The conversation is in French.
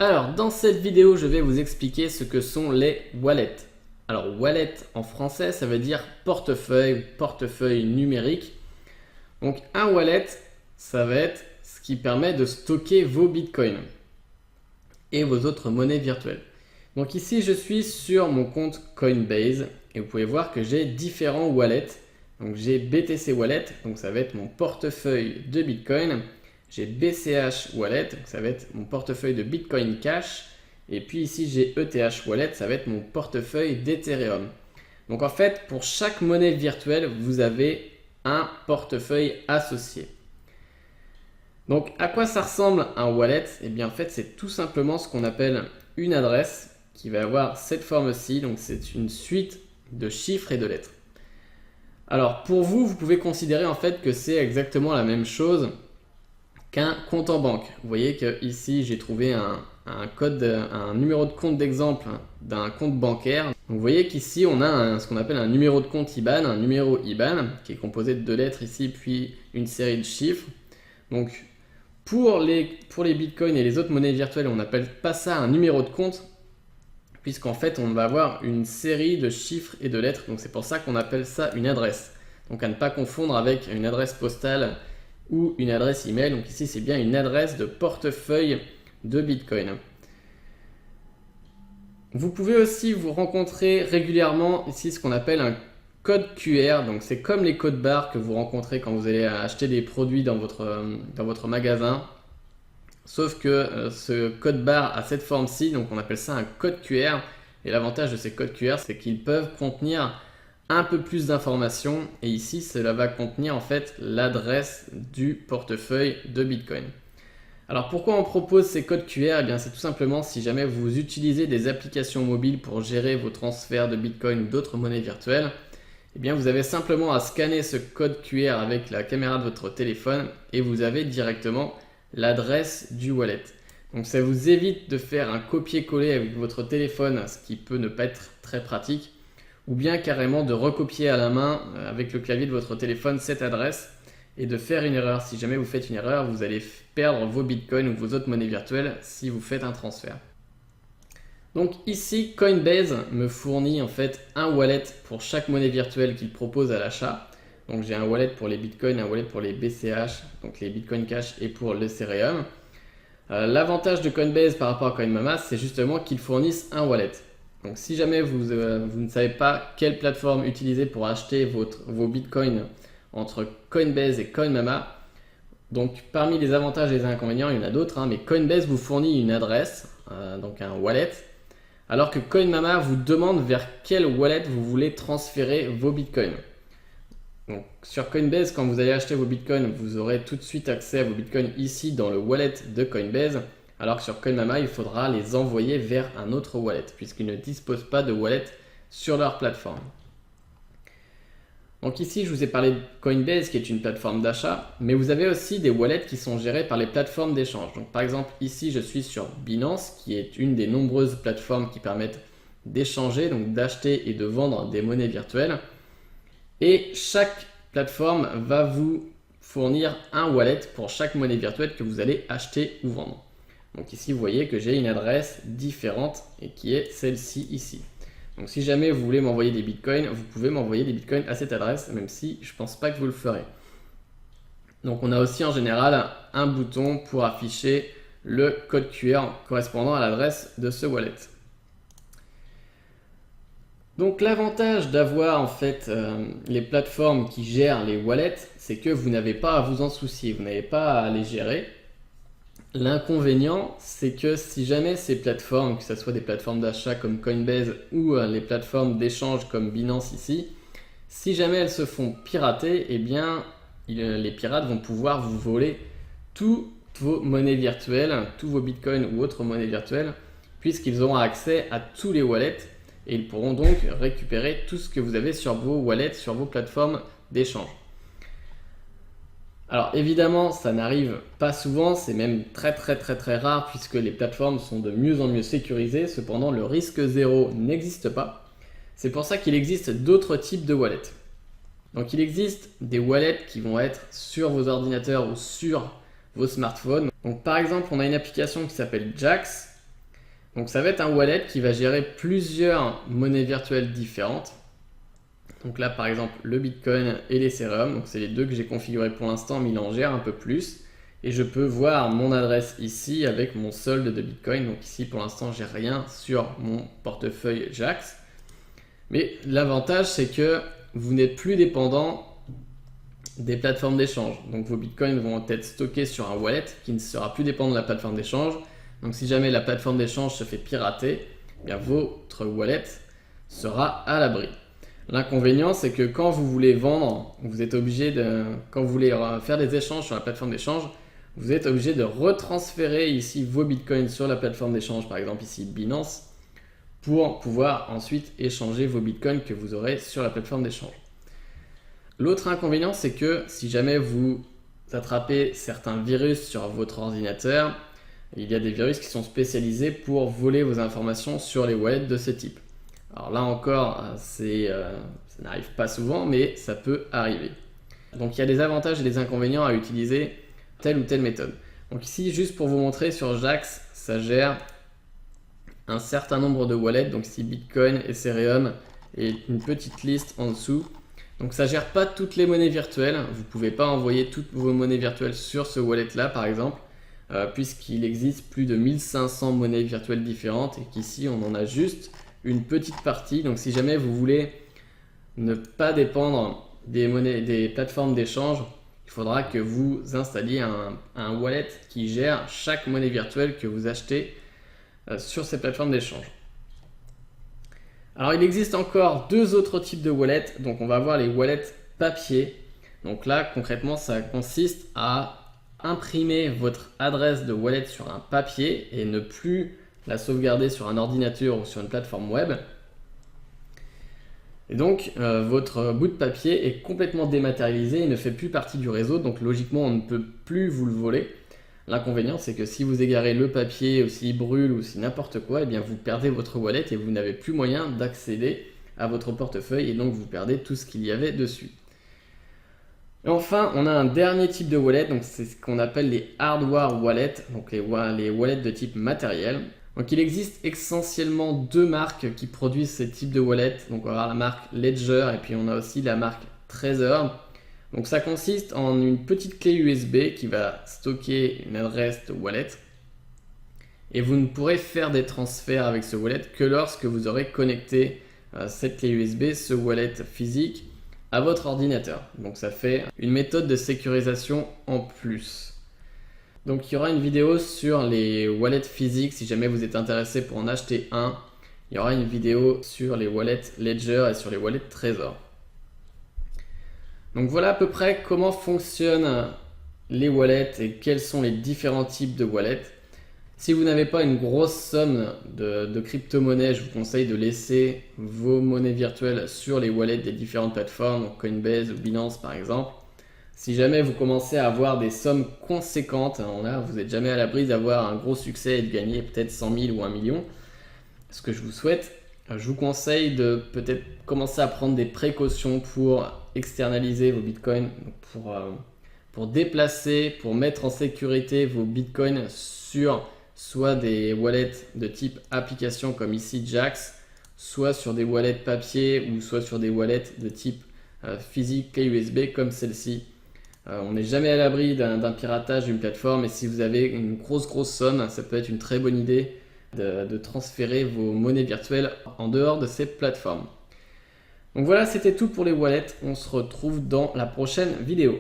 Alors, dans cette vidéo, je vais vous expliquer ce que sont les wallets. Alors, wallet en français, ça veut dire portefeuille, portefeuille numérique. Donc, un wallet, ça va être ce qui permet de stocker vos bitcoins et vos autres monnaies virtuelles. Donc ici, je suis sur mon compte Coinbase et vous pouvez voir que j'ai différents wallets. Donc j'ai BTC Wallet, donc ça va être mon portefeuille de Bitcoin. J'ai BCH Wallet, donc ça va être mon portefeuille de Bitcoin Cash. Et puis ici, j'ai ETH Wallet, ça va être mon portefeuille d'Ethereum. Donc en fait, pour chaque monnaie virtuelle, vous avez un portefeuille associé. Donc à quoi ça ressemble un wallet? Eh bien en fait, c'est tout simplement ce qu'on appelle une adresse qui va avoir cette forme-ci. Donc c'est une suite de chiffres et de lettres. Alors pour vous, vous pouvez considérer en fait que c'est exactement la même chose qu'un compte en banque. Vous voyez que ici j'ai trouvé un numéro de compte d'exemple d'un compte bancaire. Donc, vous voyez qu'ici on a ce qu'on appelle un numéro de compte IBAN, un numéro IBAN qui est composé de 2 lettres ici puis une série de chiffres. Donc pour les bitcoins et les autres monnaies virtuelles, on n'appelle pas ça un numéro de compte, puisqu'en fait on va avoir une série de chiffres et de lettres, donc c'est pour ça qu'on appelle ça une adresse. Donc à ne pas confondre avec une adresse postale ou une adresse email. Donc ici c'est bien une adresse de portefeuille de Bitcoin. Vous pouvez aussi vous rencontrer régulièrement ici ce qu'on appelle un code QR. Donc c'est comme les codes barres que vous rencontrez quand vous allez acheter des produits dans votre magasin. Sauf que ce code barre a cette forme-ci, donc on appelle ça un code QR. Et l'avantage de ces codes QR, c'est qu'ils peuvent contenir un peu plus d'informations. Et ici, cela va contenir en fait l'adresse du portefeuille de Bitcoin. Alors pourquoi on propose ces codes QR? Eh bien, c'est tout simplement si jamais vous utilisez des applications mobiles pour gérer vos transferts de Bitcoin ou d'autres monnaies virtuelles, eh bien, vous avez simplement à scanner ce code QR avec la caméra de votre téléphone et vous avez directement l'adresse du wallet. Donc ça vous évite de faire un copier-coller avec votre téléphone, ce qui peut ne pas être très pratique, ou bien carrément de recopier à la main avec le clavier de votre téléphone cette adresse et de faire une erreur. Si jamais vous faites une erreur, vous allez perdre vos bitcoins ou vos autres monnaies virtuelles si vous faites un transfert. Donc ici, Coinbase me fournit en fait un wallet pour chaque monnaie virtuelle qu'il propose à l'achat. Donc j'ai un wallet pour les bitcoins, un wallet pour les BCH, donc les bitcoin cash et pour l'Ethereum. L'avantage de Coinbase par rapport à CoinMama, c'est justement qu'ils fournissent un wallet. Donc si jamais vous ne savez pas quelle plateforme utiliser pour acheter vos bitcoins entre Coinbase et CoinMama, donc parmi les avantages et les inconvénients, il y en a d'autres, mais Coinbase vous fournit une adresse, donc un wallet, alors que CoinMama vous demande vers quel wallet vous voulez transférer vos bitcoins. Donc, sur Coinbase, quand vous allez acheter vos bitcoins, vous aurez tout de suite accès à vos bitcoins ici dans le wallet de Coinbase, alors que sur CoinMama, il faudra les envoyer vers un autre wallet, puisqu'ils ne disposent pas de wallet sur leur plateforme. Donc ici, je vous ai parlé de Coinbase, qui est une plateforme d'achat, mais vous avez aussi des wallets qui sont gérés par les plateformes d'échange. Donc par exemple, ici, je suis sur Binance, qui est une des nombreuses plateformes qui permettent d'échanger, donc d'acheter et de vendre des monnaies virtuelles. Et chaque plateforme va vous fournir un wallet pour chaque monnaie virtuelle que vous allez acheter ou vendre. Donc ici, vous voyez que j'ai une adresse différente et qui est celle-ci ici. Donc si jamais vous voulez m'envoyer des bitcoins, vous pouvez m'envoyer des bitcoins à cette adresse, même si je ne pense pas que vous le ferez. Donc on a aussi en général un bouton pour afficher le code QR correspondant à l'adresse de ce wallet. Donc l'avantage d'avoir en fait les plateformes qui gèrent les wallets, c'est que vous n'avez pas à vous en soucier, vous n'avez pas à les gérer. L'inconvénient, c'est que si jamais ces plateformes, que ce soit des plateformes d'achat comme Coinbase ou les plateformes d'échange comme Binance ici, si jamais elles se font pirater, eh bien les pirates vont pouvoir vous voler toutes vos monnaies virtuelles, tous vos bitcoins ou autres monnaies virtuelles, puisqu'ils auront accès à tous les wallets et ils pourront donc récupérer tout ce que vous avez sur vos wallets, sur vos plateformes d'échange. Alors évidemment, ça n'arrive pas souvent, c'est même très rare puisque les plateformes sont de mieux en mieux sécurisées. Cependant, le risque zéro n'existe pas. C'est pour ça qu'il existe d'autres types de wallets. Donc il existe des wallets qui vont être sur vos ordinateurs ou sur vos smartphones. Donc par exemple, on a une application qui s'appelle Jaxx Donc ça va être un wallet qui va gérer plusieurs monnaies virtuelles différentes. Donc là par exemple le Bitcoin et l'Ethereum, donc c'est les deux que j'ai configurés pour l'instant, mais il en gère un peu plus. Et je peux voir mon adresse ici avec mon solde de Bitcoin. Donc ici pour l'instant j'ai rien sur mon portefeuille Jaxx. Mais l'avantage c'est que vous n'êtes plus dépendant des plateformes d'échange. Donc vos Bitcoins vont être stockés sur un wallet qui ne sera plus dépendant de la plateforme d'échange. Donc si jamais la plateforme d'échange se fait pirater, eh bien votre wallet sera à l'abri. L'inconvénient, c'est que quand vous voulez vendre, vous êtes obligé quand vous voulez faire des échanges sur la plateforme d'échange, vous êtes obligé de retransférer ici vos bitcoins sur la plateforme d'échange, par exemple ici Binance, pour pouvoir ensuite échanger vos bitcoins que vous aurez sur la plateforme d'échange. L'autre inconvénient, c'est que si jamais vous attrapez certains virus sur votre ordinateur, il y a des virus qui sont spécialisés pour voler vos informations sur les wallets de ce type. Alors là encore, ça n'arrive pas souvent, mais ça peut arriver. Donc il y a des avantages et des inconvénients à utiliser telle ou telle méthode. Donc ici, juste pour vous montrer, sur Jaxx, ça gère un certain nombre de wallets. Donc ici, Bitcoin, Ethereum et une petite liste en dessous. Donc ça gère pas toutes les monnaies virtuelles. Vous ne pouvez pas envoyer toutes vos monnaies virtuelles sur ce wallet-là, par exemple, puisqu'il existe plus de 1500 monnaies virtuelles différentes et qu'ici, on en a juste une petite partie. Donc si jamais vous voulez ne pas dépendre des plateformes d'échange, il faudra que vous installiez un wallet qui gère chaque monnaie virtuelle que vous achetez sur ces plateformes d'échange. Alors il existe encore deux autres types de wallets. Donc on va voir les wallets papier. Donc là concrètement ça consiste à imprimer votre adresse de wallet sur un papier et ne plus la sauvegarder sur un ordinateur ou sur une plateforme web. Et donc votre bout de papier est complètement dématérialisé et ne fait plus partie du réseau, donc logiquement on ne peut plus vous le voler. L'inconvénient c'est que si vous égarez le papier ou s'il brûle ou si n'importe quoi, eh bien vous perdez votre wallet et vous n'avez plus moyen d'accéder à votre portefeuille et donc vous perdez tout ce qu'il y avait dessus. Et enfin, on a un dernier type de wallet, donc c'est ce qu'on appelle les hardware wallets, donc les wallets de type matériel. Donc il existe essentiellement deux marques qui produisent ce type de wallet. Donc on va avoir la marque Ledger et puis on a aussi la marque Trezor. Donc ça consiste en une petite clé USB qui va stocker une adresse de wallet. Et vous ne pourrez faire des transferts avec ce wallet que lorsque vous aurez connecté cette clé USB, ce wallet physique, à votre ordinateur. Donc ça fait une méthode de sécurisation en plus. Donc il y aura une vidéo sur les wallets physiques si jamais vous êtes intéressé pour en acheter un. Il y aura une vidéo sur les wallets Ledger et sur les wallets Trezor. Donc voilà à peu près comment fonctionnent les wallets et quels sont les différents types de wallets. Si vous n'avez pas une grosse somme de crypto-monnaies, je vous conseille de laisser vos monnaies virtuelles sur les wallets des différentes plateformes, donc Coinbase ou Binance par exemple. Si jamais vous commencez à avoir des sommes conséquentes, là, vous n'êtes jamais à l'abri d'avoir un gros succès et de gagner peut-être 100 000 ou 1 million, ce que je vous souhaite, je vous conseille de peut-être commencer à prendre des précautions pour externaliser vos bitcoins, pour déplacer, pour mettre en sécurité vos bitcoins sur soit des wallets de type application comme ici Jaxx, soit sur des wallets papier ou soit sur des wallets de type physique clé USB comme celle-ci. On n'est jamais à l'abri d'un piratage d'une plateforme et si vous avez une grosse somme, ça peut être une très bonne idée de transférer vos monnaies virtuelles en dehors de ces plateformes. Donc voilà, c'était tout pour les wallets. On se retrouve dans la prochaine vidéo.